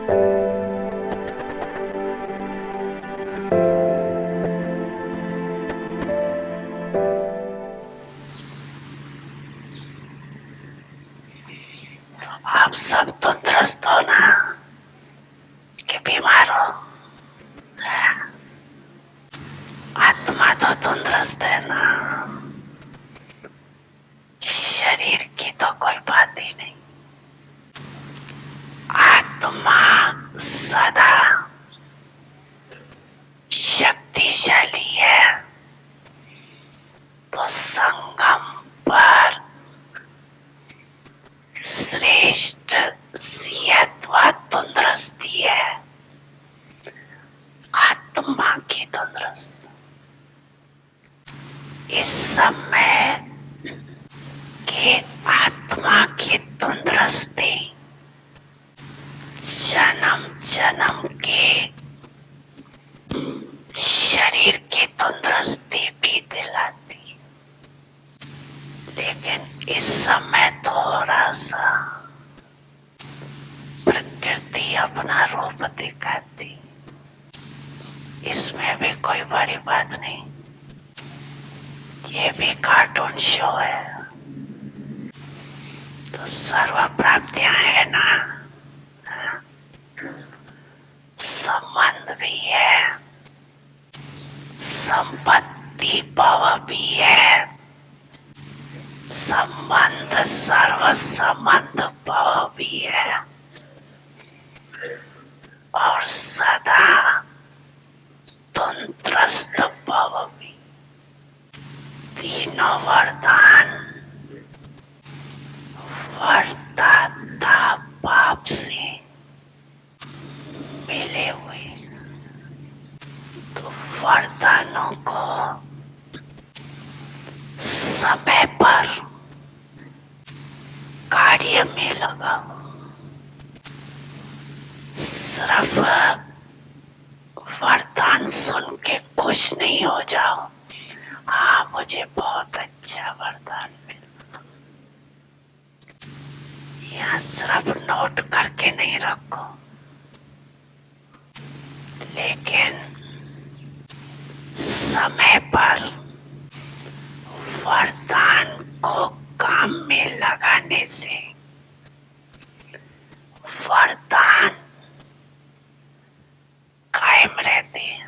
आप सब तंदुरुस्त हो ना कि बीमार हो? आत्मा तो तंदुरुस्त है ना, शरीर की तो कोई बात ही नहीं। आत्मा सदा शक्तिशाली है, तो संगम पर श्रेष्ठ सेहत व तंदुरुस्ती है। आत्मा की तंदुरुस्ती इस समय की आत्मा की तंदुरुस्ती जन्म जन्म के शरीर की तंदुरुस्ती भी दिलाती, लेकिन इस समय थोड़ा सा प्रकृति अपना रूप दिखाती, इसमें भी कोई बड़ी बात नहीं। ये भी कार्टून शो है, तो सर्व प्राप्तियां है ना, संबंध भी है, संपत्ति भाव भी है, संबंध सर्व संबंध भाव भी है, और सदा तंदुरुस्त भाव भी। तीनों वरदान वरदाता बाप से मिले हुए, तो वरदानों को समय पर कार्य में लगाओ। सिर्फ वरदान सुन के खुश नहीं हो जाओ, हाँ मुझे बहुत अच्छा वरदान मिला, यहाँ सिर्फ नोट करके नहीं रखो, लेकिन समय पर वरदान को काम में लगाने से वरदान कायम रहती है।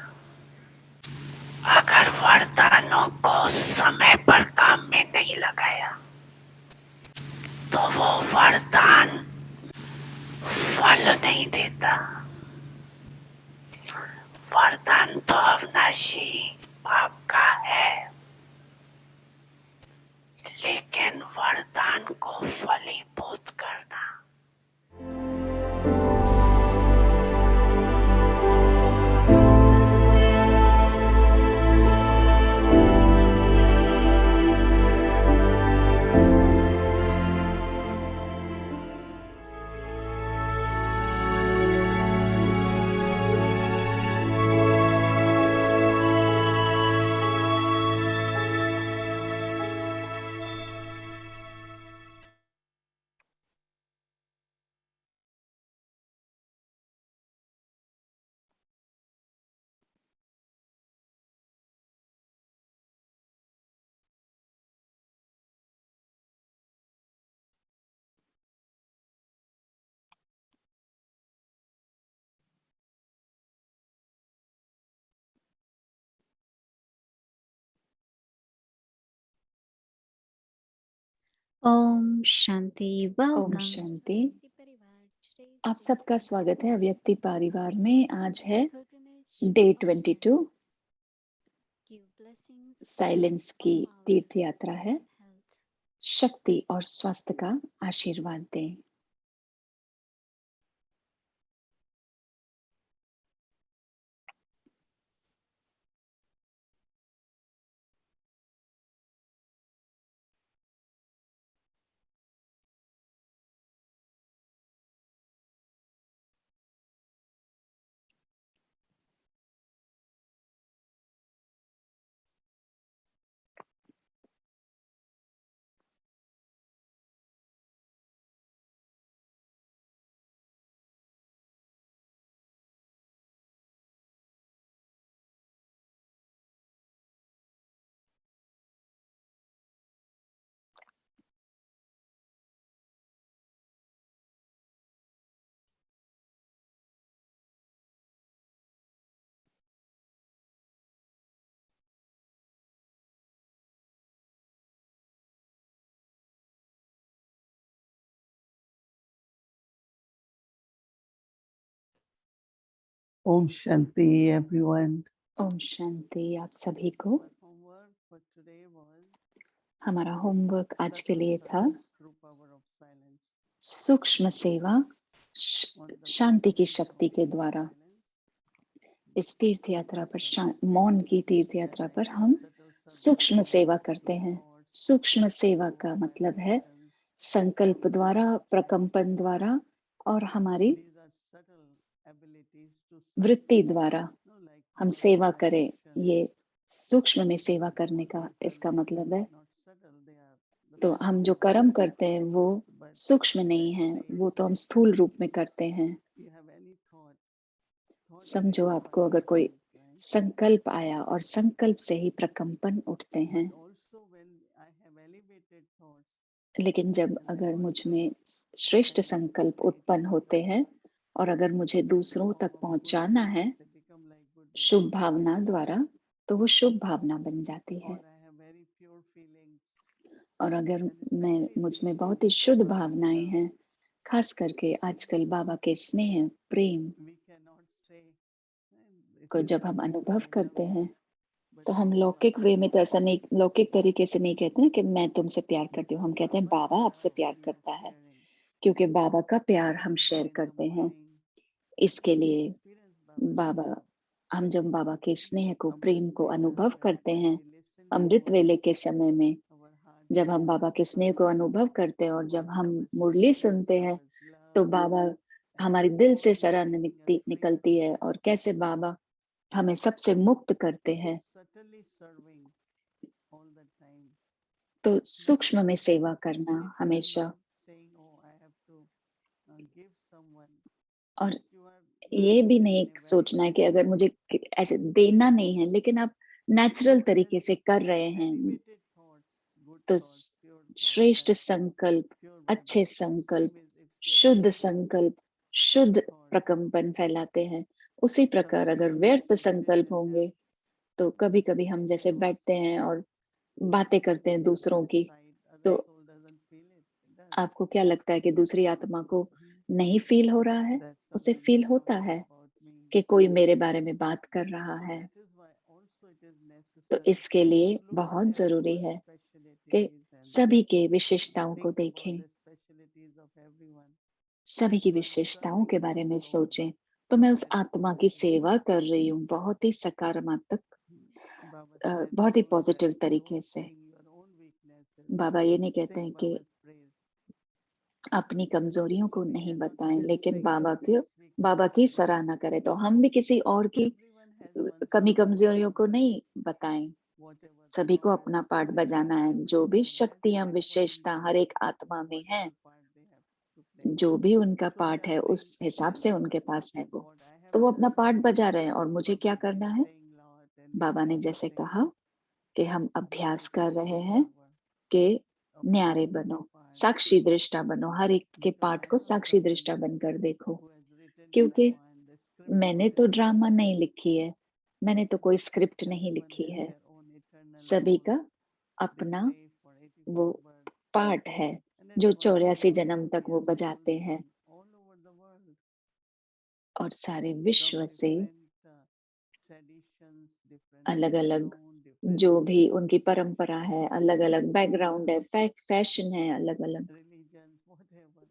अगर वरदानों को समय पर काम में नहीं लगाया तो वो वरदान फल नहीं देता। वरदान तो अविनाशी आपका है, लेकिन वरदान को फलीभूत करना ओम शांति। ओम शांति। आप सबका स्वागत है अव्यक्ति परिवार में। आज है डे 22, साइलेंस की तीर्थ यात्रा है। शक्ति और स्वास्थ्य का आशीर्वाद दें। Om Shanti, everyone. Om Shanti आप सभी को। Our homework for today was हमारा होमवर्क आज के subtle लिए था service through power of silence. सूक्ष्म सेवा On the शांति की pilgrimage शक्ति of के द्वारा। silence, इस तीर्थ यात्रा we पर service. मौन की तीर्थ यात्रा पर हम Subtle service सूक्ष्म through सेवा करते हैं। thoughts, सूक्ष्म सेवा through का मतलब है vibrations. संकल्प द्वारा, प्रकंपन द्वारा और हमारी These are subtle abilities to वृत्ति serve. द्वारा No, like हम thought सेवा करें। vibration. ये सूक्ष्म में सेवा करने All का these are इसका मतलब है। not subtle, they are the तो हम जो physical कर्म ones. करते हैं वो But सूक्ष्म नहीं let's है, say वो तो हम स्थूल रूप में करते हैं। you have any thought, thought समझो brings आपको अगर कोई vibrations, right? संकल्प आया और संकल्प से ही प्रकंपन उठते हैं। But also when I have elevated thoughts, लेकिन जब and I अगर want मुझ to में श्रेष्ठ send संकल्प great उत्पन्न होते हैं vibrations, और अगर मुझे then दूसरों form तक of good पहुंचाना है vibes, they become like good Shubh vibrations. भावना द्वारा, तो वो शुभ भावना बन जाती है। Or I have very pure feelings, और अगर and मैं especially मुझ these में बहुत ही days, शुद्ध Baba's भावनाएं love, हैं, खास करके आजकल बाबा के स्नेह प्रेम we cannot say, it को is जब हम loving, अनुभव I love करते you, हैं, but तो we हम say लौकिक Baba, वे I में तो love ऐसा you. नहीं, लौकिक तरीके से नहीं कहते ना कि मैं तुमसे प्यार करती हूँ। हम Because कहते हैं Baba's बाबा आपसे love प्यार we are करता है, sharing. क्योंकि बाबा का प्यार हम Whenever शेयर in the करते हैं। morning, इसके when we लिए experience Baba's बाबा, love, हम जब बाबा के स्नेह को, Amrit प्रेम को Vela, अनुभव when करते हैं, we listen to अमृत वेले Baba's के love, समय में our heart जब हम fills बाबा with के स्नेह को joy. अनुभव करते हैं और जब हम Baba's मुरली presence, सुनते हैं, Baba's तो love, बाबा and हमारी we दिल से always सराहना setting us free निकलती from है all और कैसे bondage. बाबा हमें सबसे मुक्त करते So हैं। subtly serving all the time. तो सूक्ष्म में सेवा करना It is हमेशा, not saying, oh, I have to give someone, और but you are ये giving भी them नहीं in a very सोचना है कि natural अगर मुझे ऐसे देना नहीं है, लेकिन आप नेचुरल So तरीके when से कर रहे हैं, elevated thoughts, good तो thoughts, pure thoughts, श्रेष्ठ and संकल्प, pure अच्छे vibrations, संकल्प, same is if we are शुद्ध giving संकल्प, good शुद्ध thoughts, प्रकंपन फैलाते हैं। उसी प्रकार अगर sometimes व्यर्थ संकल्प meditation होंगे, helps. तो कभी कभी हम We जैसे can बैठते also हैं और बातें करते हैं feel दूसरों की, inside, other तो soul doesn't feel it. It does. आपको क्या लगता है कि दूसरी आत्मा को Mhm. नहीं फील हो रहा है? That उसे someone फील is होता talking है about me. कि कोई मेरे बारे में बात कर रहा So है। that is why also it is तो necessary इसके लिए to look at बहुत जरूरी everyone's है कि specialties and सभी के विशेषताओं को think about देखें, the specialties of everyone. सभी की So I'm विशेषताओं serving के that बारे में soul सोचें। तो मैं उस very आत्मा की positively. सेवा कर रही हूँ बहुत ही सकारात्मक, Baba said, बहुत ही don't पॉजिटिव तरीके don't से। bring your own weaknesses. बाबा ये नहीं कहते Sing हैं कि Baba's praise. अपनी कमजोरियों So को we नहीं cannot बताएं, लेकिन sing somebody's बाबा की weaknesses. सराहना करें। तो हम भी किसी और की Everyone has one कमी song in कमजोरियों को Baba's, नहीं बताएं। whatever सभी को power, अपना पार्ट spiritual बजाना है। जो ability भी soul has, शक्तियां, according विशेषता to हर एक आत्मा में है, whatever part they have to play. जो भी उनका So पार्ट है, serving उस हिसाब and से उनके पास है वो, what I have तो वो to अपना do, पार्ट बजा रहे हैं। और मुझे क्या Baba करना keeps है? saying lot and बाबा ने repeating जैसे things. कहा कि हम अभ्यास कर Multiply रहे the हैं power कि of न्यारे everyone's बनो, part. साक्षी दृष्टा बनो, हर एक के Because पार्ट I को am not साक्षी someone दृष्टा बनकर देखो। who has written क्योंकि drama and the script is मैंने तो different. ड्रामा नहीं लिखी है, मैंने तो कोई स्क्रिप्ट नहीं Everyone लिखी has है। their own eternal सभी role. का They अपना play for वो 84 births. पार्ट है And जो that's one 84 thing जन्म तक वो we are बजाते souls हैं, from all over the world, और सारे from विश्व से different traditions, different अलग अलग background, different जो भी उनकी परंपरा है, अलग अलग बैकग्राउंड है, फैशन है, अलग अलग, religions, whatever.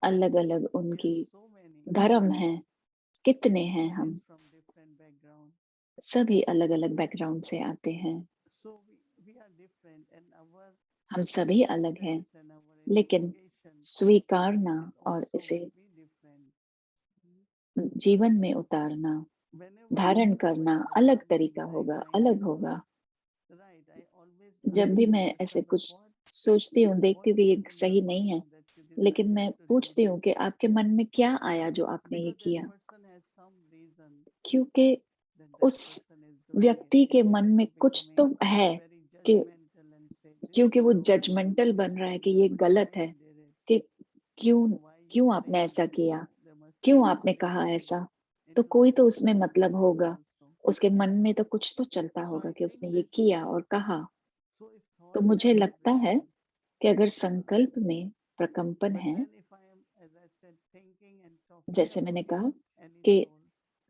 अलग अलग We are उनकी so many धर्म है। कितने हैं families हम? from different background. सभी अलग अलग बैकग्राउंड से आते हैं। So we are different and our हम सभी अलग हैं, acceptance and our लेकिन initiation स्वीकारना will और also इसे will be different. जीवन में उतारना, Whenever I धारण think करना about अलग Baba means तरीका I होगा, find अलग it होगा। right. I always जब ask भी मैं myself ऐसे that कुछ what सोचती हूँ, देखती हूँ कि ये came in सही your नहीं है, mind that you लेकिन decided मैं to do पूछती this, हूँ कि आपके मन में क्या आया जो आपने ये because that किया? person has some reason क्योंकि that उस person is doing it, व्यक्ति के मन instead में of कुछ तो becoming है very कि, judgmental and say this क्योंकि is वो wrong, जजमेंटल बन रहा है कि ये but गलत why है, you did it, कि क्यों why you क्यों आपने think ऐसा this, किया, there must be क्यों some आपने कहा reason. ऐसा? It तो will कोई तो go उसमें through his मतलब mind होगा, also. उसके मन में तो कुछ तो चलता So होगा I कि think उसने ये that किया और कहा। so if तो thoughts मुझे have लगता है vibrations, कि अगर संकल्प में प्रकंपन but है, when if I am, as I said, thinking and talking जैसे मैंने about कहा any कि soul,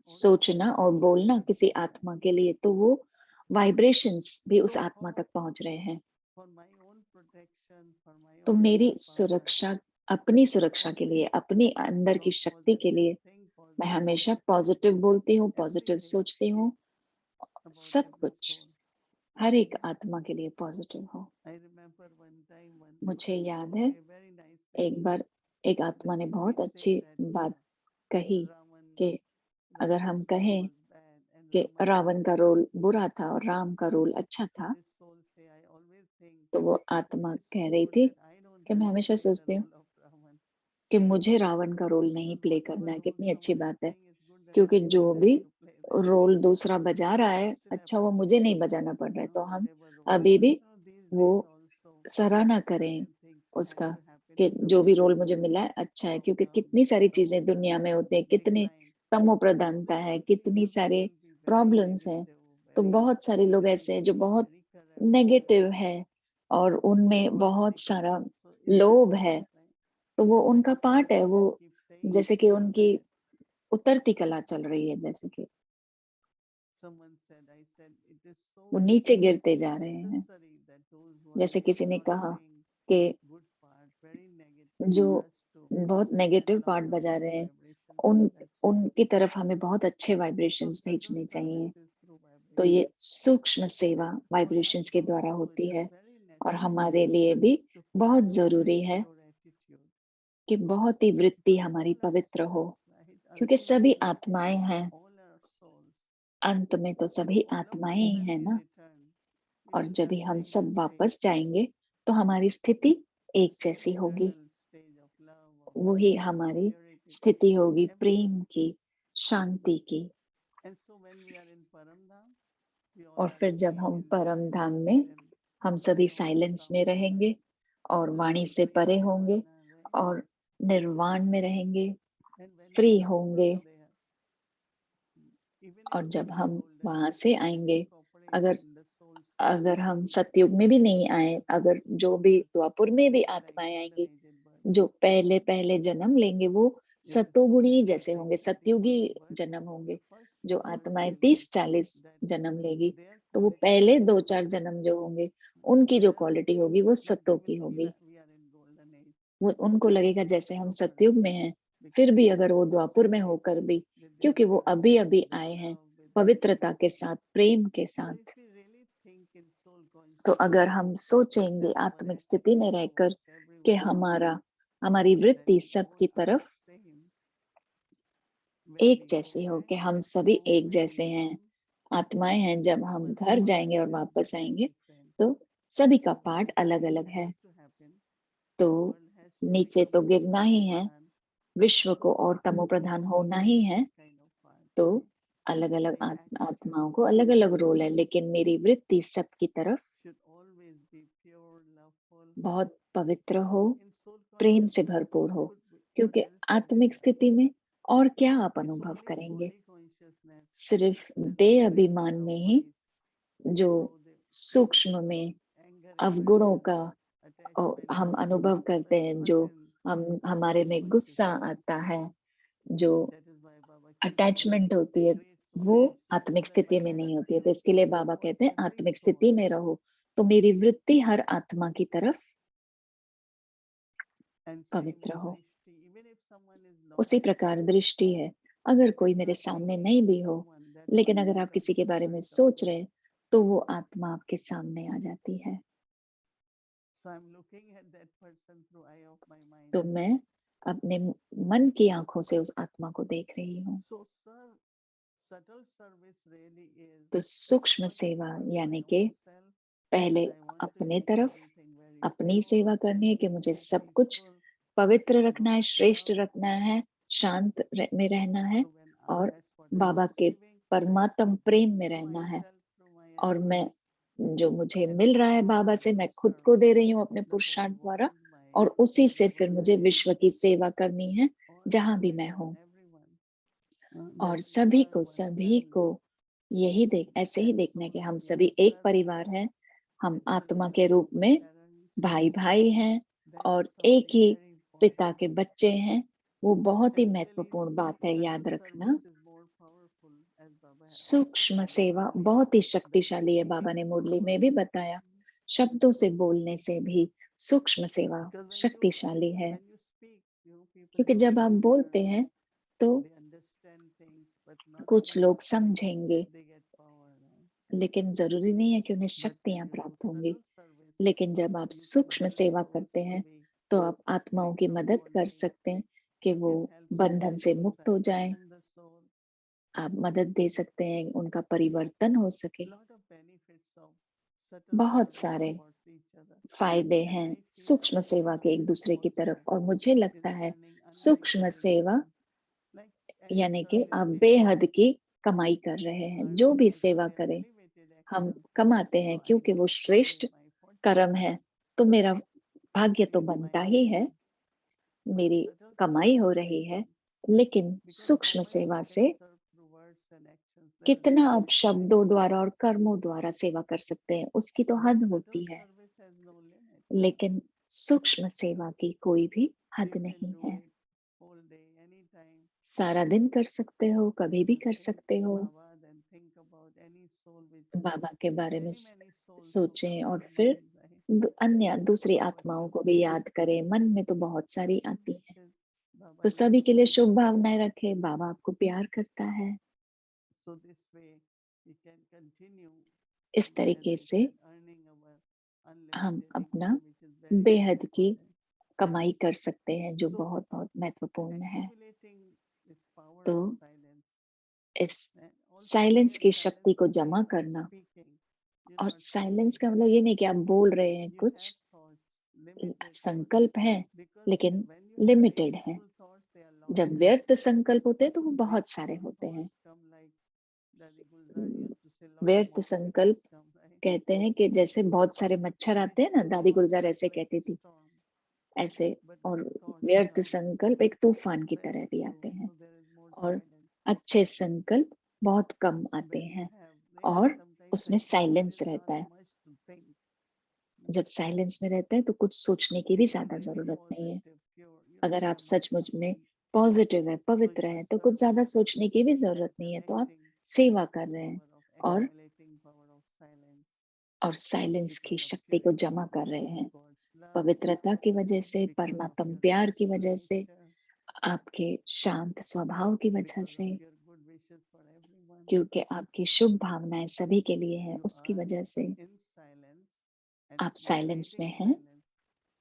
सोचना और बोलना किसी आत्मा के लिए, तो वो वाइब्रेशंस भी उस आत्मा तक पहुंच रहे हैं। for my own protection, for my तो own मेरी willpower, सुरक्षा, अपनी I सुरक्षा के लिए, always अपने अंदर की talk शक्ति के लिए positive, think मैं positive, हमेशा पॉजिटिव बोलती हूँ, पॉजिटिव everything सोचती हूँ। about सब every कुछ soul. हर एक आत्मा के लिए पॉजिटिव हो। I remember one time one मुझे person याद told है me a very nice एक message बार एक आत्मा that ने if we बहुत say अच्छी that बात कही Ravan कि अगर Ravan's हम role कहें was bad and कि Raman was रावण का good, रोल बुरा था और राम का रोल अच्छा so था, this soul say I always think तो वो to आत्मा this कह रही soul थी that I don't कि मैं have to हमेशा play the सोचती हूँ role of Ravan, कि मुझे रावण का रोल नहीं because प्ले whatever करना है। roles कितनी अच्छी someone is बात है, playing is good that क्योंकि everyone जो has भी to play that. रोल दूसरा बजा रहा So है I still अच्छा, वो appreciate मुझे नहीं बजाना पड़ रहा है, तो हम whatever role. अभी भी These वो days also सराहना करें certain things have उसका to happen कि in the जो भी world रोल मुझे मिला है अच्छा है, of क्योंकि the कितनी सारी चीजें Bhagwan दुनिया में होती है, big कितनी line. तमो प्रधानता है, कितनी Some सारे people be very प्रॉब्लम्स हैं। negative, तो very बहुत सारे लोग ऐसे हैं जो बहुत very corrupt. नेगेटिव है और They उनमें are बहुत very सारा corrupt. So in that लोभ है, case, right, तो वो उनका I पार्ट है। वो keep saying जैसे कि उनकी that उतरती कला चल रही है, जैसे कि someone said, I said it is so वो नीचे गिरते जा रहे हैं। necessary that those who are जैसे किसी ने not कहा playing कि good part, very negative, जो for us to बहुत send नेगेटिव पार्ट loud बजा रहे हैं, vibrations उन to that soul. उनकी तरफ हमें बहुत अच्छे So वाइब्रेशंस subtle भेजने चाहिए। services through तो vibration. ये सूक्ष्म सेवा And for वाइब्रेशंस us के द्वारा also, it होती is है, very और necessary हमारे लिए भी to बहुत follow that जरूरी है pure attitude. कि बहुत ही वृत्ति Because हमारी all are पवित्र हो, souls, right? क्योंकि सभी Ultimately, आत्माएं हैं। all are souls. अंत में तो सभी And आत्माएं once ही when है we ना। return, we और will जब have भी हम same सब state, वापस जाएंगे तो हमारी स्थिति एक same जैसी होगी। eternal stage of love, of वही peace, of हमारी purity, स्थिति होगी everything. प्रेम की, शांति की। And so when we are in Paramdham, we all और are फिर जब living हम in परम धाम silence में and हम सभी no साइलेंस में sound, रहेंगे और will वाणी be से free परे होंगे nirvana, right? और निर्वाण में रहेंगे, And when we free come होंगे। from there, even if और we जब are in हम golden वहां age, से we आएंगे, can cooperate अगर in the soul state. अगर हम सतयुग में भी नहीं आए, अगर जो भी द्वापुर में भी Be like आत्माएं golden आएंगी, aged birth. जो पहले पहले जन्म लेंगे, वो Yes, सतोगुणी that जैसे होंगे, the सतयुगी birth, जन्म होंगे। the first जो few births आत्माएं will be 30-40 that जन्म लेगी, their तो वो quality पहले will be 2-4 जन्म जो होंगे, उनकी जो they'll क्वालिटी feel होगी वो like सत्यों they की will feel होगी। that we are in golden age. वो उनको लगेगा जैसे हम सतयुग में हैं। फिर भी अगर वो द्वापुर में होकर भी, With their क्योंकि वो अभी purity, अभी with आए हैं, love, with पवित्रता के साथ, प्रेम के so साथ, if we really think in soul तो अगर consciousness हम सोचेंगे that our आत्मिक स्थिति में attitude रहकर towards कि everyone, हमारी that वृत्ति we सबकी all are तरफ same, when एक we go जैसी हो, back कि हम at सभी home, एक when we जैसे हैं, come, आत्माएं हैं। जब हम everyone's घर part जाएंगे और will वापस be आएंगे, different. तो सभी का So पार्ट this अलग change अलग है। has to happen. तो The world has to नीचे become तो more गिरना ही tamo है, pradhan. विश्व को और So तमो we प्रधान must होना play ही है। different kind of parts, तो right? अलग अलग My attitude आत्माओं को अलग अलग रोल है, लेकिन मेरी वृत्ति सबकी तरफ should always be pure, loveful. बहुत पवित्र हो, In soul प्रेम से consciousness, भरपूर what हो। could we, what क्योंकि else could we आत्मिक have? स्थिति में और क्या आप It's अनुभव only करेंगे? body consciousness सिर्फ that देह operates अभिमान the में ही, bodies, जो how they feel सूक्ष्म में anger, अवगुणों aversion, का attachment, हम अनुभव करते but हैं, not जो in हमारे soul में गुस्सा consciousness. आता है, जो That is why Baba keeps saying, attachment होती है, create soul वो आत्मिक consciousness that स्थिति my में नहीं होती है। तो attitude इसके लिए बाबा towards कहते हैं every आत्मिक soul स्थिति में रहो, तो मेरी वृत्ति हर आत्मा की तरफ and same पवित्र हो। drishti, even if someone is not उसी there, प्रकार दृष्टि है, अगर when कोई you मेरे are सामने thinking नहीं of भी हो, someone, that लेकिन person अगर आप comes किसी के in बारे में front of सोच you. रहे हैं, तो वो आत्मा आपके सामने आ जाती है। So I'm looking at that person through eye of my mind. तो मैं अपने मन की आंखों से उस आत्मा को देख रही हूँ। So sir, subtle service really is तो सूक्ष्म first सेवा towards यानी my कि own self, पहले that I want to अपने keep तरफ everything very अपनी pure, सेवा करनी है, कि मुझे सब कुछ peaceful, पवित्र रखना है, God's श्रेष्ठ love. रखना है, शांत में रहना है, So when और that's what I'm बाबा के achieving, परमात्म प्रेम में give रहना है। myself through my और मैं efforts जो मुझे and मिल रहा है all बाबा से, to मैं खुद serve को दे रही हूँ अपने the whole पुरुषार्थ द्वारा, world, my और उसी से फिर universe, मुझे विश्व की सेवा करनी है, all जहां भी मैं हूँ। everyone. और That we सभी serve को one सभी family. को यही ऐसे ही And देखना है so कि हम when we are सभी एक serving परिवार हैं, हम literally आत्मा के रूप Baba में parents, भाई भाई हैं that is और एक something ही very पिता important. के बच्चे हैं। वो बहुत ही Typically, महत्वपूर्ण बात है, याद subtle रखना। service is more powerful. सूक्ष्म सेवा बहुत ही शक्तिशाली है। बाबा ने मुरली में भी बताया, शब्दों से बोलने से भी सूक्ष्म सेवा शक्तिशाली है। क्योंकि जब आप बोलते हैं तो कुछ लोग समझेंगे, लेकिन जरूरी नहीं है कि उन्हें शक्तियां प्राप्त होंगी। लेकिन जब आप सूक्ष्म सेवा करते हैं तो आप आत्माओं की मदद कर सकते हैं कि वो बंधन से मुक्त हो जाएं। आप मदद दे सकते हैं उनका परिवर्तन हो सके। बहुत सारे फायदे हैं सूक्ष्म सेवा के एक दूसरे की तरफ, और मुझे लगता है सूक्ष्म सेवा यानी कि आप बेहद की कमाई कर रहे हैं। जो भी सेवा करें हम कमाते हैं क्योंकि वो श्रेष्ठ कर्म है, तो मेरा भाग्य तो बनता ही है, मेरी कमाई हो रही है। लेकिन सूक्ष्म सेवा से कितना आप शब्दों द्वारा और कर्मों द्वारा सेवा कर सकते हैं, उसकी तो हद होती है। लेकिन सूक्ष्म सेवा की कोई भी हद नहीं है। सारा दिन कर सकते हो, कभी भी कर सकते हो। बाबा के बारे में सोचें और फिर अन्य दूसरी आत्माओं को भी याद करें। मन में तो बहुत सारी आती है, तो सभी के लिए शुभ भावनाएं रखें। बाबा आपको प्यार करता है। इस तरीके से हम अपना बेहद की कमाई कर सकते हैं, जो बहुत बहुत महत्वपूर्ण है। तो इस साइलेंस की शक्ति को जमा करना, और साइलेंस का मतलब ये नहीं कि आप बोल रहे हैं, कुछ संकल्प है लेकिन लिमिटेड है। जब व्यर्थ संकल्प होते हैं तो वो बहुत सारे होते हैं। व्यर्थ संकल्प कहते हैं कि जैसे बहुत सारे मच्छर आते हैं ना, दादी गुलजार ऐसे कहती थी, ऐसे। और व्यर्थ संकल्प एक तूफान की तरह भी आते हैं, और अच्छे संकल्प बहुत कम आते हैं, और उसमें साइलेंस रहता है। जब साइलेंस में रहता है तो कुछ सोचने की भी ज्यादा जरूरत नहीं है। अगर आप सचमुच में पॉजिटिव है, पवित्र है, तो कुछ ज्यादा सोचने की भी जरूरत नहीं है। तो आप सेवा कर रहे हैं और साइलेंस की शक्ति को जमा कर रहे हैं, पवित्रता की वजह से, परमात्म प्यार की वजह से, आपके शांत स्वभाव की वजह से, क्योंकि आपकी शुभ भावनाएं सभी के लिए है, उसकी वजह से आप साइलेंस में हैं,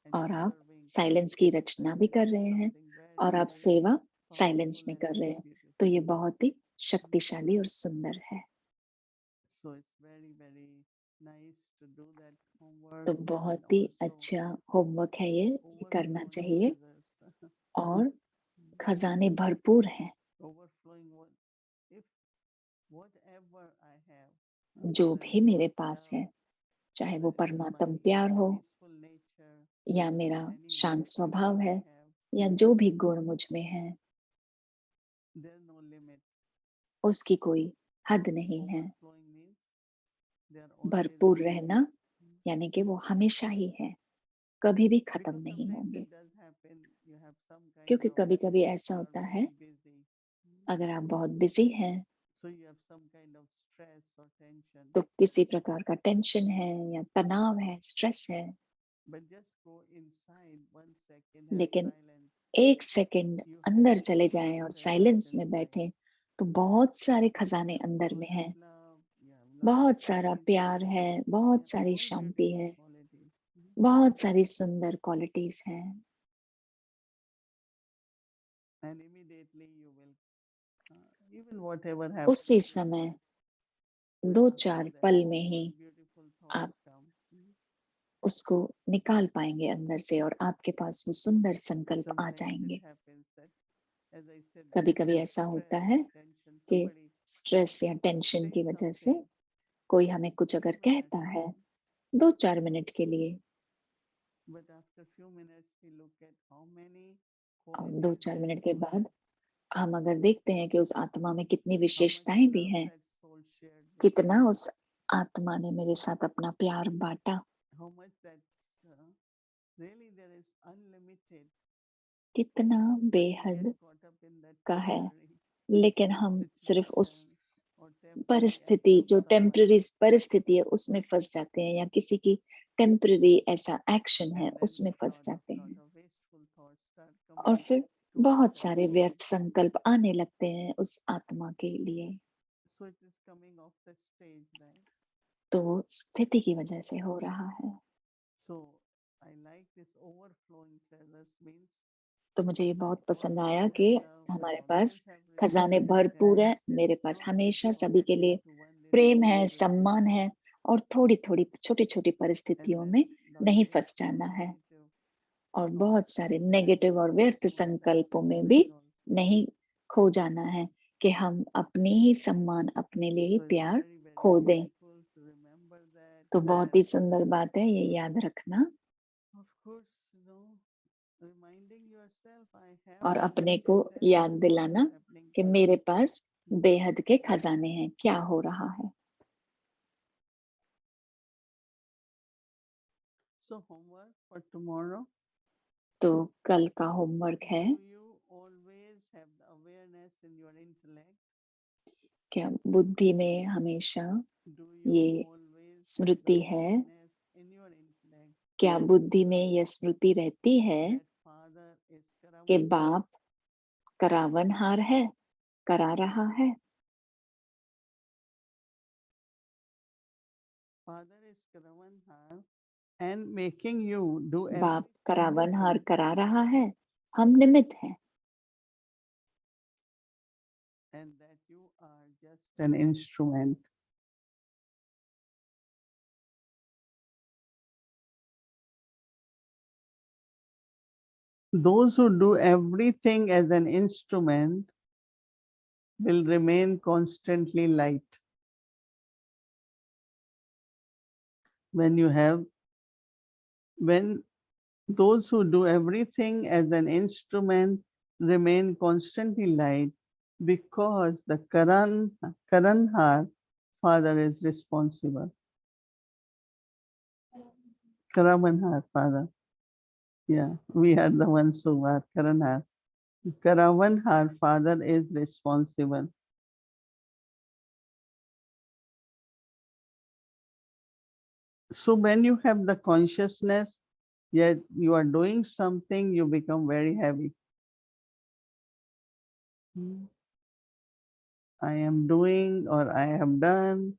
और आप साइलेंस की रचना भी कर रहे हैं, और आप सेवा साइलेंस में कर रहे हैं। तो ये बहुत ही शक्तिशाली और सुंदर है। तो बहुत ही अच्छा होमवर्क है, ये करना चाहिए। और खजाने भरपूर हैं। जो भी मेरे पास है, चाहे वो परमात्म प्यार हो, या मेरा शांत स्वभाव है, या जो भी गुण मुझ में है, उसकी कोई हद नहीं है। भरपूर रहना यानी कि वो हमेशा ही है, कभी भी खत्म नहीं होंगे। क्योंकि कभी कभी ऐसा होता है, अगर आप बहुत बिजी हैं तो किसी प्रकार का टेंशन है या तनाव है, स्ट्रेस है, लेकिन एक सेकंड अंदर चले जाएं और साइलेंस में बैठें, तो बहुत सारे खजाने अंदर में हैं। बहुत सारा प्यार है, बहुत सारी शांति है, बहुत सारी सुंदर क्वालिटीज हैं। उसी समय 2-4 पल में ही आप उसको निकाल पाएंगे अंदर से, और आपके पास वो सुंदर संकल्प आ जाएंगे। कभी कभी ऐसा होता है कि स्ट्रेस या टेंशन की वजह से कोई हमें कुछ अगर कहता है 2-4 मिनट के लिए, और 2-4 मिनट के बाद हम अगर देखते हैं कि उस आत्मा में कितनी विशेषताएं भी हैं, कितना उस आत्मा ने मेरे साथ अपना प्यार बांटा, कितना बेहद का है। लेकिन हम सिर्फ उस परिस्थिति, जो टेम्पररी परिस्थिति है उसमें फंस जाते हैं, या किसी की टेम्पररी ऐसा एक्शन है उसमें फंस जाते हैं, और फिर बहुत सारे व्यर्थ संकल्प आने लगते हैं उस आत्मा के लिए। तो वो स्थिति की वजह से हो रहा है। तो मुझे ये बहुत पसंद आया कि हमारे पास खजाने भरपूर है, मेरे पास हमेशा सभी के लिए प्रेम है, सम्मान है, और थोड़ी थोड़ी छोटी छोटी परिस्थितियों में नहीं फंस जाना है, और बहुत सारे नेगेटिव और व्यर्थ संकल्पों में भी नहीं खो जाना है कि हम अपनी ही सम्मान, अपने लिए ही प्यार खो दें। तो बहुत ही सुंदर बात है, ये याद रखना। और अपने को याद दिलाना कि मेरे पास बेहद के खजाने हैं, क्या हो रहा है। तो कल का होमवर्क है, क्या बुद्धि में हमेशा ये स्मृति है, क्या बुद्धि में यह स्मृति रहती है कि बाप करावनहार है, करा रहा है। बाप करावनहार करा रहा है, हम निमित्त हैं। And that you are just an instrument. Those who do everything as an instrument will remain constantly light. When those who do everything as an instrument remain constantly light, because the Karanhar father is responsible. Karamanhar father. Yeah, we are the ones who are Karanhar. Karavanhar father is responsible. So when you have the consciousness, yet you are doing something, you become very heavy. I am doing, or I have done.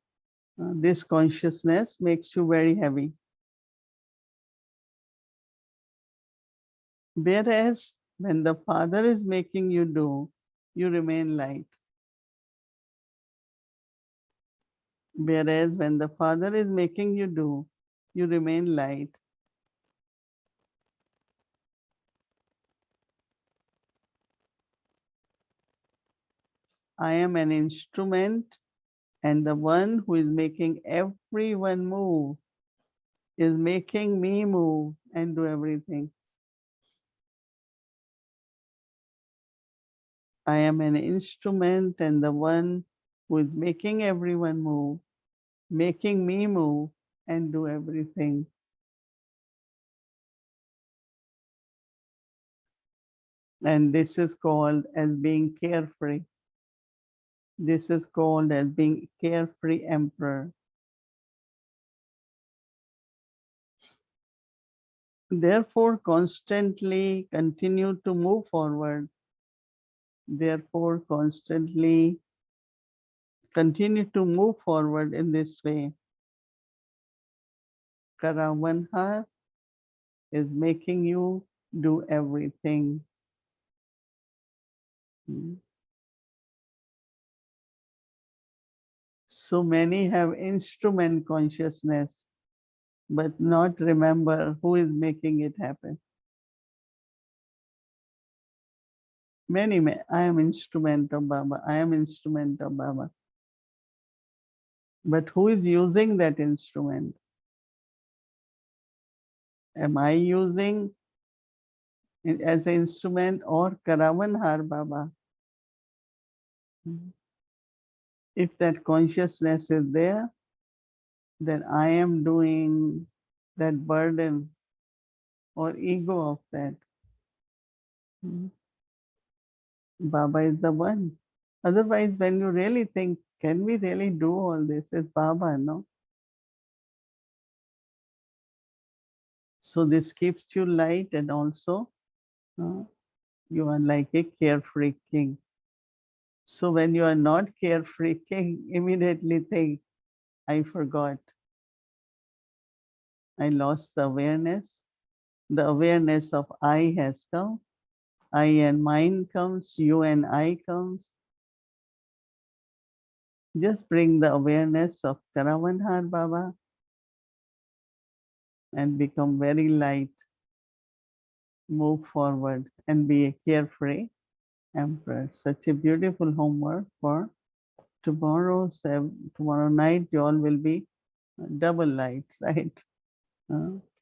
This consciousness makes you very heavy. Whereas when the Father is making you do, you remain light. Whereas when the Father is making you do, you remain light. I am an instrument, and the one who is making everyone move is making me move and do everything. I am an instrument, and the one who is making everyone move, making me move and do everything. And this is called as being carefree. This is called as being carefree emperor. Therefore, constantly continue to move forward. Therefore, constantly continue to move forward in this way. Karavanhar is making you do everything. So many have instrument consciousness, but not remember who is making it happen. Many, I am instrument of Baba, I am instrument of Baba. But who is using that instrument? Am I using it as an instrument, or Karavanhar Baba? If that consciousness is there, then I am doing that burden or ego of that. Baba is the one. Otherwise, when you really think, Can we really do all this? It's Baba, no? So this keeps you light, and also you are like a carefree king. So when you are not carefree king, immediately think, I forgot. I lost the awareness. The awareness of I has come. I and mine comes, you and I comes. Just bring the awareness of Karavanhar Baba and become very light. Move forward and be a carefree emperor. Such a beautiful homework for tomorrow. Tomorrow night you all will be double light, right?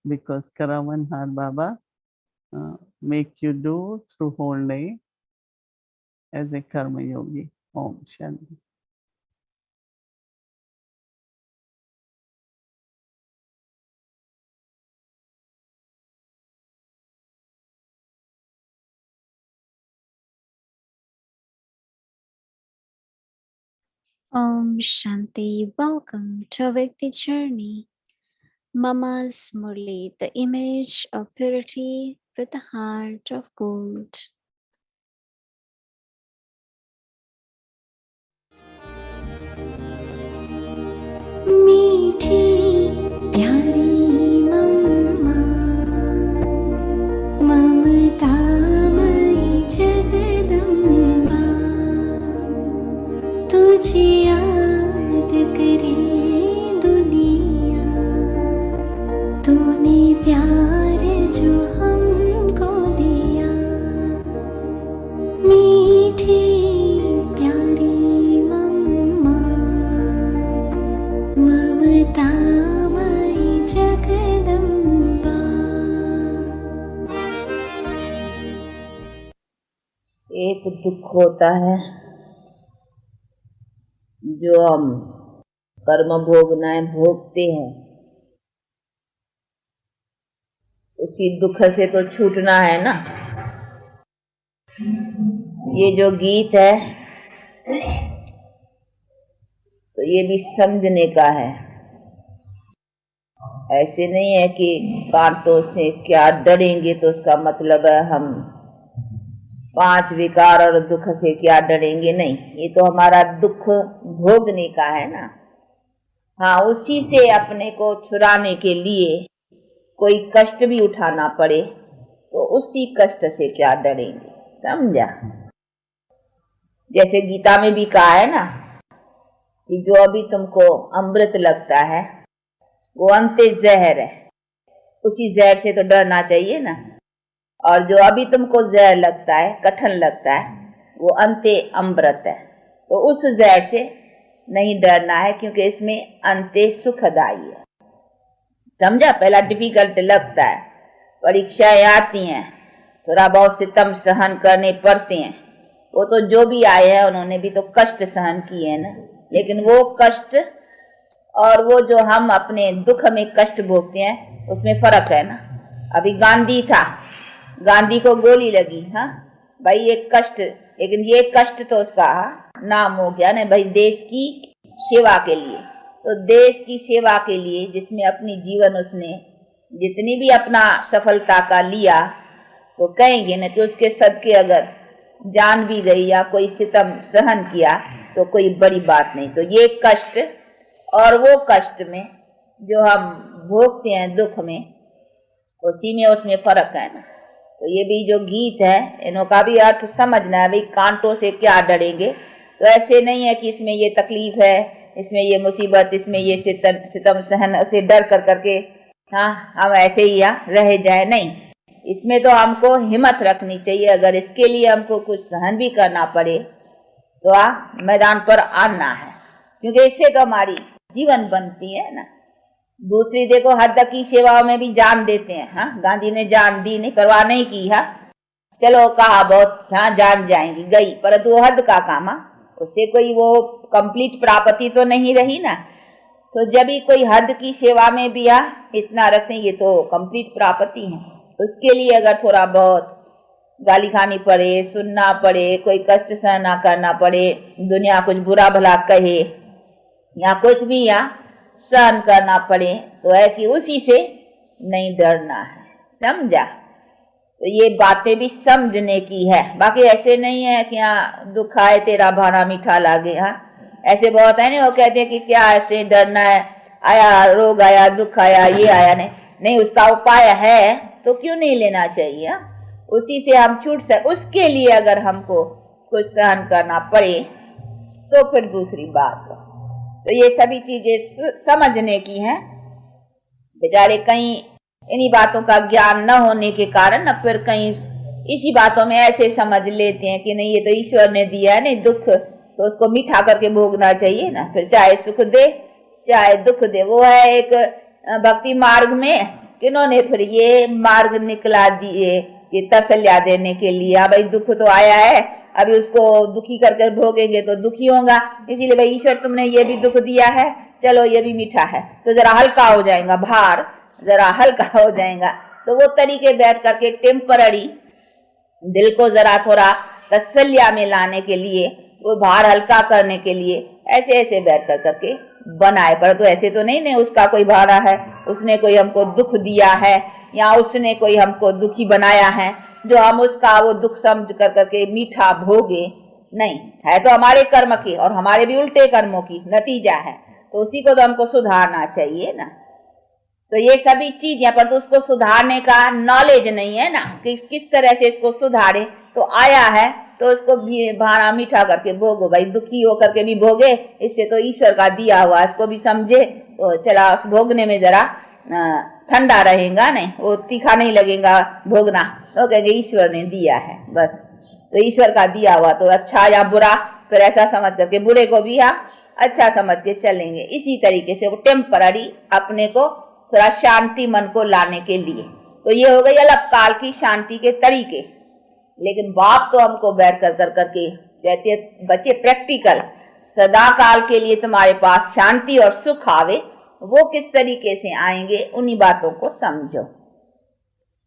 Because Karavanhar Baba make you do through whole day as a karma yogi. Om Shanti. Om Shanti. Welcome to Avyakti Journey. Mama's Murli, the image of purity with a heart of gold. मीठी प्यारी मम्मा ममता मई जगदम्बा तुझे याद करे दुनिया तूने प्यार जो हमको दिया मीठी प्यारी मम्मा ममता मई जगदम्बा। एक दुख होता है जो हम कर्म भोगनाएं भोगते हैं, उसी दुख से तो छूटना है ना। ये जो गीत है तो ये भी समझने का है। ऐसे नहीं है कि कांटों से क्या डरेंगे तो उसका मतलब है हम 5 विकार और दुख से क्या डरेंगे, नहीं। ये तो हमारा दुख भोगने का है ना। हाँ, उसी से अपने को छुड़ाने के लिए कोई कष्ट भी उठाना पड़े तो उसी कष्ट से क्या डरेंगे, समझा। जैसे गीता में भी कहा है ना कि जो अभी तुमको अमृत लगता है वो अंते जहर है, उसी जहर से तो डरना चाहिए ना। और जो अभी तुमको जहर लगता है, कठिन लगता है, वो अंते अमृत है, तो उस जहर से नहीं डरना है, क्योंकि इसमें अंते सुखदाई है। समझा। पहला डिफिकल्ट लगता है, परीक्षाएं आती हैं, थोड़ा बहुत सितम सहन करने पड़ते हैं। वो तो जो भी आए हैं उन्होंने भी तो कष्ट सहन किए हैं ना। लेकिन वो कष्ट और वो जो हम अपने दुख में कष्ट भोगते हैं उसमें फर्क है ना। अभी गांधी था, गांधी को गोली लगी, हाँ भाई, ये कष्ट, लेकिन ये कष्ट तो उसका नाम हो गया ना भाई, देश की सेवा के लिए। तो देश की सेवा के लिए जिसमें अपनी जीवन उसने जितनी भी अपना सफलता का लिया, तो कहेंगे न कि उसके सदके अगर जान भी गई या कोई सितम सहन किया तो कोई बड़ी बात नहीं। तो ये कष्ट और वो कष्ट में जो हम भोगते हैं दुख में, उसी में उसमें फर्क है ना। तो ये भी जो गीत है इनका भी अर्थ समझना है। भाई कांटों से क्या डरेंगे, तो ऐसे नहीं है कि इसमें ये तकलीफ है, इसमें ये मुसीबत, इसमें ये सितम सहन से डर कर करके हाँ हम ऐसे ही यहाँ रह जाए, नहीं। इसमें तो हमको हिम्मत रखनी चाहिए। अगर इसके लिए हमको कुछ सहन भी करना पड़े तो मैदान पर आना है, क्योंकि इससे तो हमारी जीवन बनती है ना। दूसरी देखो, हद की सेवा में भी जान देते हैं। हाँ, गांधी ने जान दी, नहीं परवाह नहीं की। हाँ चलो कहा बहुत, हाँ जान जाएंगी, गई, परंतु वो हद का काम, उससे कोई वो कंप्लीट प्राप्ति तो नहीं रही ना। तो जब भी कोई हद की सेवा में भी इतना रखते, ये तो कंप्लीट प्राप्ति है। उसके लिए अगर थोड़ा बहुत गाली खानी पड़े, सुनना पड़े, कोई कष्ट सहना करना पड़े, दुनिया कुछ बुरा भला कहे या कुछ भी या सहन करना पड़े, तो है कि उसी से नहीं डरना है। समझा? तो ये बातें भी समझने की है। बाकी ऐसे नहीं है कि हाँ दुख आए तेरा भाना मीठा लागे। हाँ ऐसे बहुत है ना, वो कहते हैं कि क्या ऐसे डरना है, आया रोग आया, दुख आया, ये आया, नहीं उसका उपाय है तो क्यों नहीं लेना चाहिए। हाँ? उसी से हम छूट सके। उसके लिए अगर हमको कुछ सहन करना पड़े तो फिर दूसरी बात। तो ये सभी चीजें समझने की हैं। बेचारे कहीं इन्हीं बातों का ज्ञान न होने के कारण न फिर कहीं इसी बातों में ऐसे समझ लेते हैं कि नहीं ये तो ईश्वर ने दिया है, नहीं दुख तो उसको मीठा करके भोगना चाहिए ना, फिर चाहे सुख दे चाहे दुख दे। वो है एक भक्ति मार्ग में किन्होंने फिर ये मार्ग निकला दिए ये तसल्या देने के लिए। हाँ भाई दुख तो आया है, अभी उसको दुखी करके भोगेंगे तो दुखी होगा, इसीलिए भाई ईश्वर तुमने ये भी दुख दिया है, चलो ये भी मीठा है, तो जरा हल्का हो जाएगा, भार जरा हल्का हो जाएगा। तो वो तरीके बैठ करके टेम्पररी दिल को जरा थोड़ा तसल्या में लाने के लिए, वो भार हल्का करने के लिए ऐसे ऐसे बैठ कर करके बनाए। पर तो ऐसे तो नहीं उसका कोई भाड़ा है, उसने कोई हमको दुख दिया है या उसने कोई हमको दुखी बनाया है जो हम उसका वो दुख समझ कर करके मीठा भोगे। नहीं, है तो हमारे कर्म की और हमारे भी उल्टे कर्मों की नतीजा है, तो उसी को तो हमको सुधारना चाहिए ना। तो ये सभी चीज यहाँ पर तो उसको सुधारने का नॉलेज नहीं है ना कि किस तरह से इसको सुधारे। तो आया है तो उसको भी भाड़ा मीठा करके भोगो भाई, दुखी हो करके भी भोगे, इससे तो ईश्वर का दिया हुआ इसको भी समझे तो चला भोगने में जरा ठंडा रहेगा, नहीं वो तीखा नहीं लगेगा भोगना, तो कहेंगे ईश्वर ने दिया है बस। तो ईश्वर का दिया हुआ तो अच्छा या बुरा फिर ऐसा समझ करके बुरे को भी अच्छा समझ के चलेंगे। इसी तरीके से वो टेम्पररी अपने को थोड़ा शांति मन को लाने के लिए। तो ये हो गई अलग काल की शांति के तरीके। लेकिन बाप तो हमको बैठ कर कर करके कहते बच्चे प्रैक्टिकल सदा काल के लिए तुम्हारे पास शांति और सुख आवे, वो किस तरीके से आएंगे उन्हीं बातों को समझो।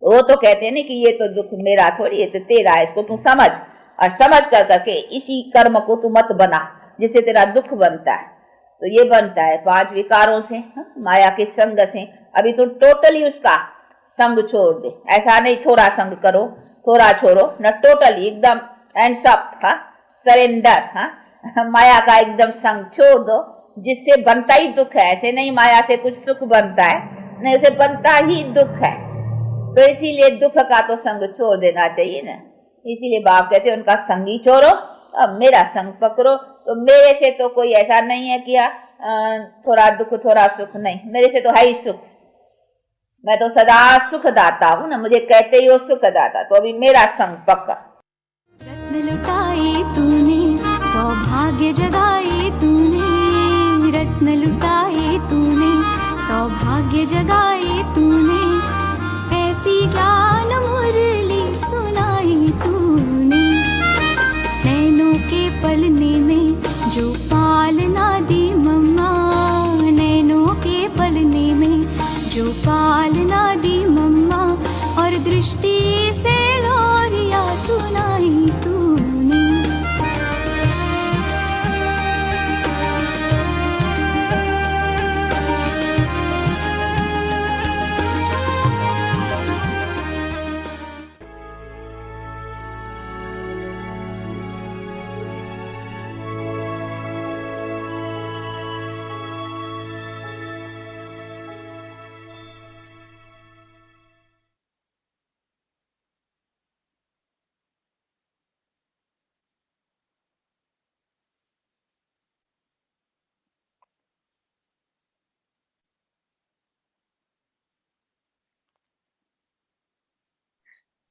वो तो कहते हैं ना कि ये तो दुख मेरा थोड़ी, ये तो तेरा है, इसको तू समझ और समझ कर करके इसी कर्म को तू मत बना जिससे तेरा दुख बनता है। तो ये बनता है 5 विकारों से, माया के संग से। अभी तो टोटली उसका संग छोड़ दे, ऐसा नहीं थोड़ा संग करो थोड़ा छोड़ो न, टोटली एकदम एंड सब सरेंडर। माया का एकदम संग छोड़ दो, जिससे बनता ही दुख है। ऐसे नहीं माया से कुछ सुख बनता है, नहीं उसे बनता ही दुख है। तो इसीलिए दुख का तो संग छोड़ देना चाहिए ना। इसीलिए बाप कहते हैं उनका संग ही छोड़ो, अब मेरा संग पकड़ो। तो मेरे से तो कोई ऐसा नहीं है कि थोड़ा दुख थोड़ा सुख, नहीं, मेरे से तो है ही सुख। मैं तो सदा सुखदाता हूँ ना, मुझे कहते ही हो सुखदाता, तो अभी मेरा संग पक्का। रत्न लुटाए तूने, सौभाग्य जगाए तूने, रत्न लुटाए तूने, सौभाग्य जगाए तूने, ऐसी ज्ञान मुरली सुनाई तूने, नैनों के पलने में जो पालना दी मम्मा, नैनों के पलने में जो पालना दी मम्मा, और दृष्टि से लोरिया सुनाई तूने।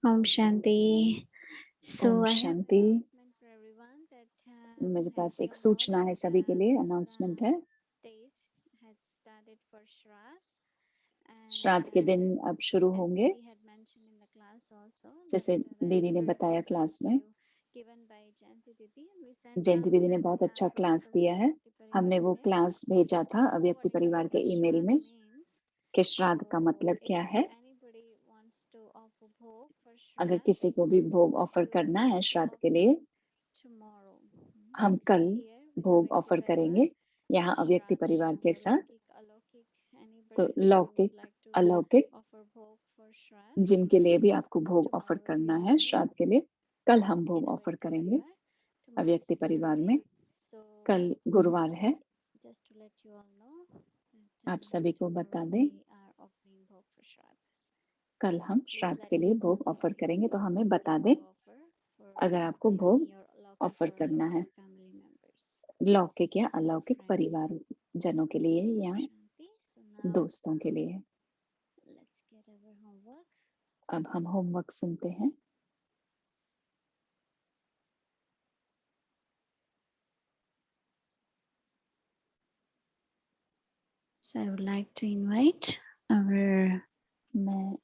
ओम शांति। ओम शांति। मेरे पास एक सूचना है सभी के लिए, अनाउंसमेंट है। श्राद्ध के दिन अब शुरू होंगे, जैसे दीदी ने बताया क्लास में। जयंती दीदी ने बहुत अच्छा क्लास दिया है। हमने वो क्लास भेजा था अव्यक्ति परिवार के ईमेल में कि श्राद्ध का मतलब क्या है। अगर किसी को भी भोग ऑफर करना है श्राद्ध के लिए, हम कल भोग ऑफर करेंगे यहाँ अव्यक्ति परिवार के साथ। तो लौकिक अलौकिक जिनके लिए भी आपको भोग ऑफर करना है श्राद्ध के लिए, कल हम भोग ऑफर करेंगे अव्यक्ति परिवार में। कल गुरुवार है, आप सभी को बता दें, कल हम श्राद्ध के लिए भोग ऑफर करेंगे, तो हमें बता दें अगर आपको भोग ऑफर करना है लौकिक या अलौकिक परिवार जनों के लिए या दोस्तों के लिए। अब हम होमवर्क सुनते हैं। So I would like to invite our मैं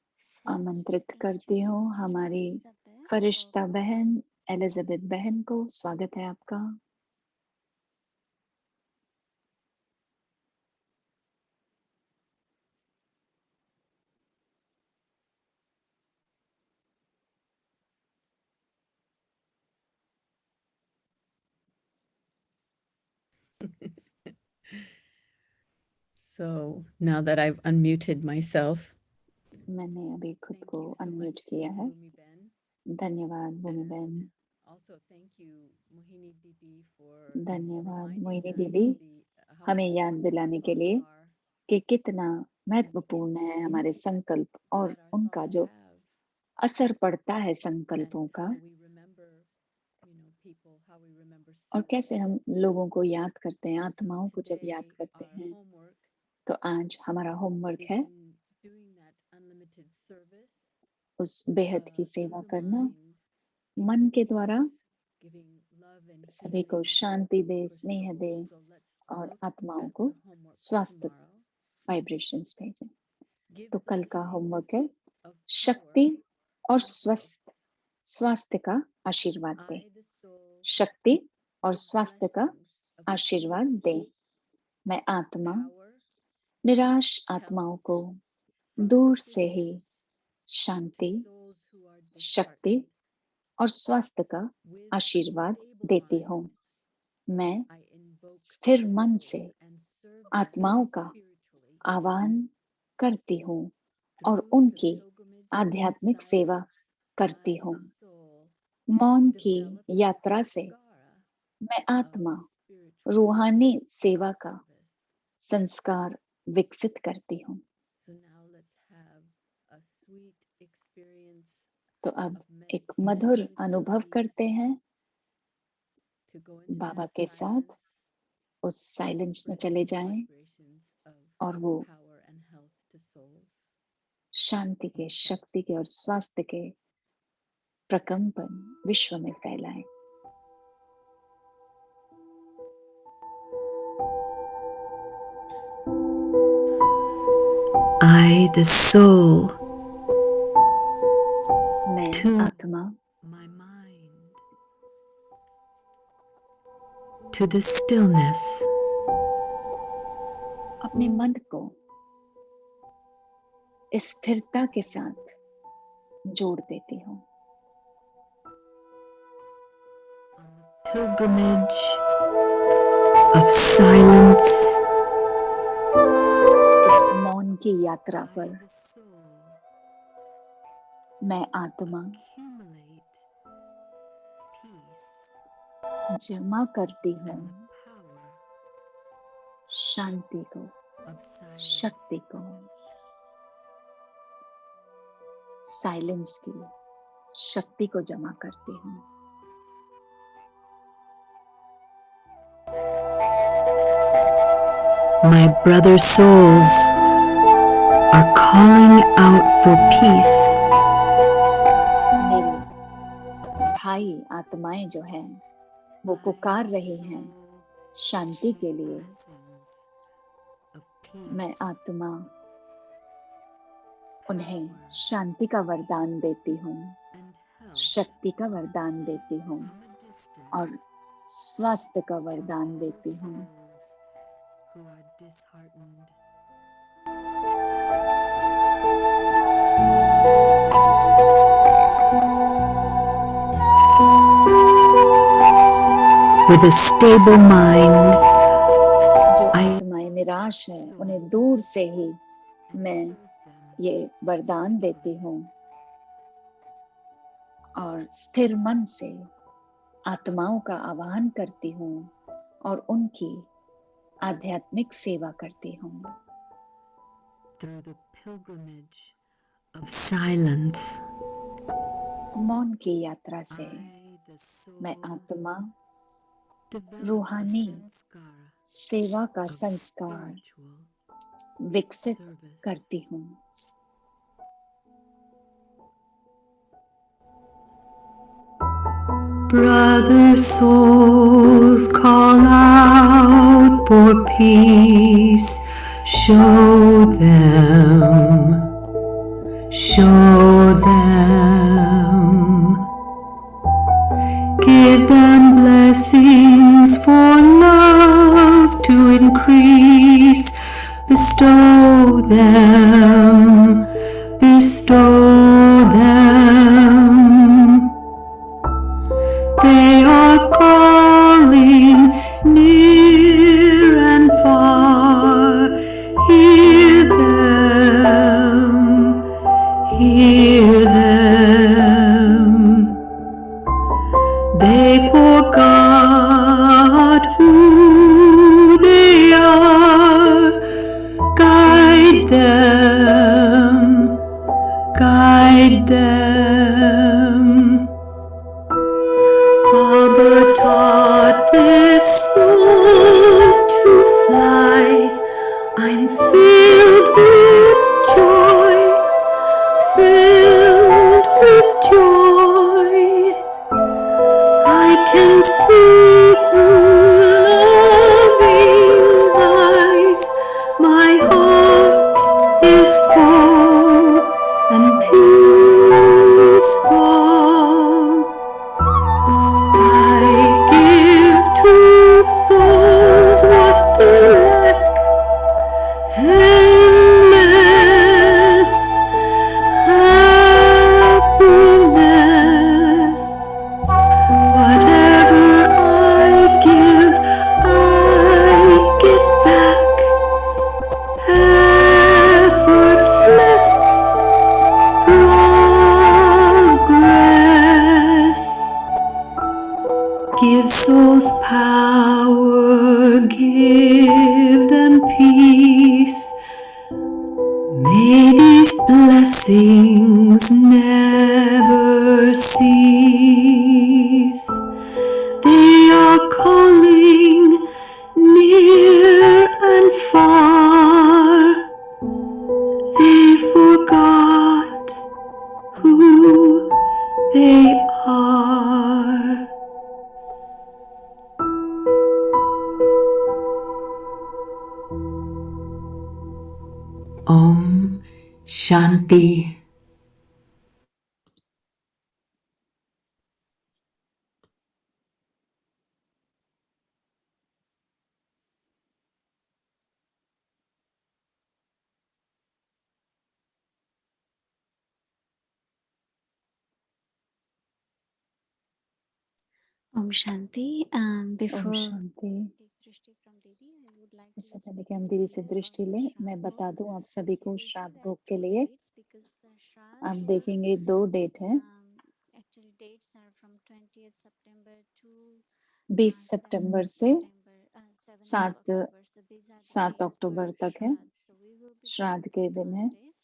आमंत्रित करती हूँ हमारी फरिश्ता बहन एलिजाबेथ बहन को। स्वागत है आपका। So now that I've unmuted myself, मैंने अभी खुद thank को you so अनम्यूट much, किया है। Bhumi Ben. धन्यवाद भूमि बहन। And also thank you, Mohini Didi, for धन्यवाद reminding मोहिनी us दीदी, how हमें याद important दिलाने के thoughts लिए are, कि कितना महत्वपूर्ण है हमारे संकल्प और that our उनका thoughts जो have, असर पड़ता है and संकल्पों का, how we remember, people, how we remember और souls. कैसे हम लोगों को याद करते हैं, And so आत्माओं को जब याद today, करते our हैं। homework तो आज हमारा होमवर्क is है in doing that unlimited service उस बेहद की through सेवा the करना, mind, मन giving के द्वारा peace, giving love and सभी को healing शांति दे, for स्नेह दे souls. So let's और look आत्माओं at को the homework for स्वास्थ्य tomorrow. वाइब्रेशंस भेजें। Give तो कल का blessings होमवर्क है of शक्ति power और and health. स्वास्थ्य का आशीर्वाद दे। I, the soul, शक्ति और give स्वास्थ्य का blessings of आशीर्वाद peace, दे। मैं आत्मा power, निराश health आत्माओं को from दूर a से ही distance to Shanti, souls who are शक्ति disheartened. और स्वास्थ्य का With a आशीर्वाद stable देती mind, हूँ। मैं I invoke स्थिर मन से souls and serve them आत्माओं का spiritually आह्वान करती हूँ और through the उनकी pilgrimage of आध्यात्मिक सेवा silence. करती I, हूँ। the soul, मौन की develop the यात्रा से samskara मैं of आत्मा spiritual रूहानी सेवा का service. संस्कार विकसित करती हूँ। So now let's have a sweet experience तो अब of एक मधुर meditation with अनुभव ease करते हैं to go into Baba that के साथ, silence उस साइलेंस में and चले spreading the जाएं vibrations of और वो power and health to souls. शांति के, शक्ति के और स्वास्थ्य के प्रकंपन विश्व में फैलाएं। I, the soul, मैं Tune आत्मा my mind to the stillness अपने मन को स्थिरता के साथ जोड़ देती हूँ। pilgrimage of silence. इस मौन की यात्रा I, पर the soul, मैं आत्मा accumulate peace जमा करती हूँ and the power शांति को, of silence. शक्ति को, साइलेंस की शक्ति को जमा करती हूँ। My brother souls are calling out for peace. मेरे भाई आत्माएं जो हैं वो पुकार रही हैं शांति के लिए। मैं आत्मा उन्हें शांति का वरदान देती हूँ, शक्ति का वरदान देती हूँ और स्वास्थ्य का वरदान देती हूँ। Who are disheartened. with a stable mind. जो I आत्माएं निराश है उन्हें दूर से ही मैं ये वरदान देती हूँ और स्थिर मन से आत्माओं का आह्वान करती हूँ और उनकी आध्यात्मिक सेवा करती हूँ। through the pilgrimage of silence, मौन की यात्रा से I, the मैं soul, आत्मा develop the रूहानी sanskara सेवा का of संस्कार spiritual विकसित service. करती हूँ। Brother souls call out for peace. Show them, show them. Give them blessings for love to increase. Bestow them, bestow them. They are calling near and far. Hear them, hear them. They forgot who they are. Guide them, guide them. Baba taught this soul to fly. I'm filled with joy, filled with joy. I can see through loving eyes. My heart is full and peaceful. I give to souls what they lack. Endless happiness. Whatever I give, I get back. Effortless progress. Give souls power, give them peace. May these blessings never cease. They are calling near and far. They forgot who they are. Om Shanti. Om Shanti. And Om before Shanti. take drishti from Didi, I would like to इससे just पहले make कि हम it दीदी से clear दृष्टि on the लें, Shraddh मैं Bhog. बता दूं आप सभी So को we'll see श्राद्ध there भोग are के two लिए। dates because the Shraddh आप Bhog, देखेंगे 2 डेट it's हैं। actually dates are from 20th September to 20 7th सितंबर से September, 7th 7 October. So these are the 7 days for अक्टूबर तक है, Shraddh. So we will be श्राद्ध doing के on दिन है। Thursdays.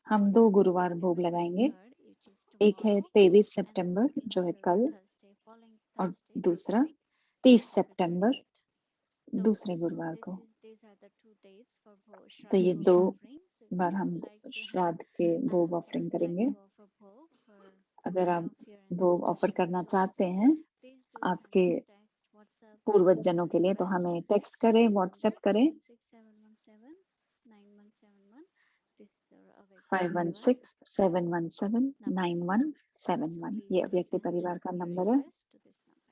हम So 2 one is गुरुवार भोग September लगाएंगे, 23rd, which is एक है tomorrow, 23 and the September second जो one है will be कल, Thursday, following और Thursday next दूसरा week, 30 September सितंबर 28th. दूसरे So गुरुवार को। these are the two dates for तो Shraddh ये Bhog 2 offering. So if bar you हम would like to श्राद्ध के भोग ऑफरिंग like करेंगे। to offer bhog for अगर any आप of your भोग ancestors ऑफर or करना souls, चाहते हैं please do send आपके us text, WhatsApp, पूर्वजनों के लिए, तो request हमें to टेक्स्ट करें, this व्हाट्सएप number करें 516-717-9171. This is our Avyakti Parivar 516-717-9171। So ये please do अव्यक्ति send परिवार का your नंबर है, request to this number.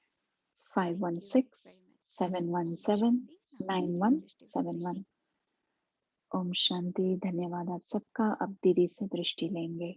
Thank you very much. Om Shanti. Namaste. Drishti from Didi. 516-717-9171। Om Shanti. धन्यवाद आप सबका। अब दीदी से दृष्टि लेंगे।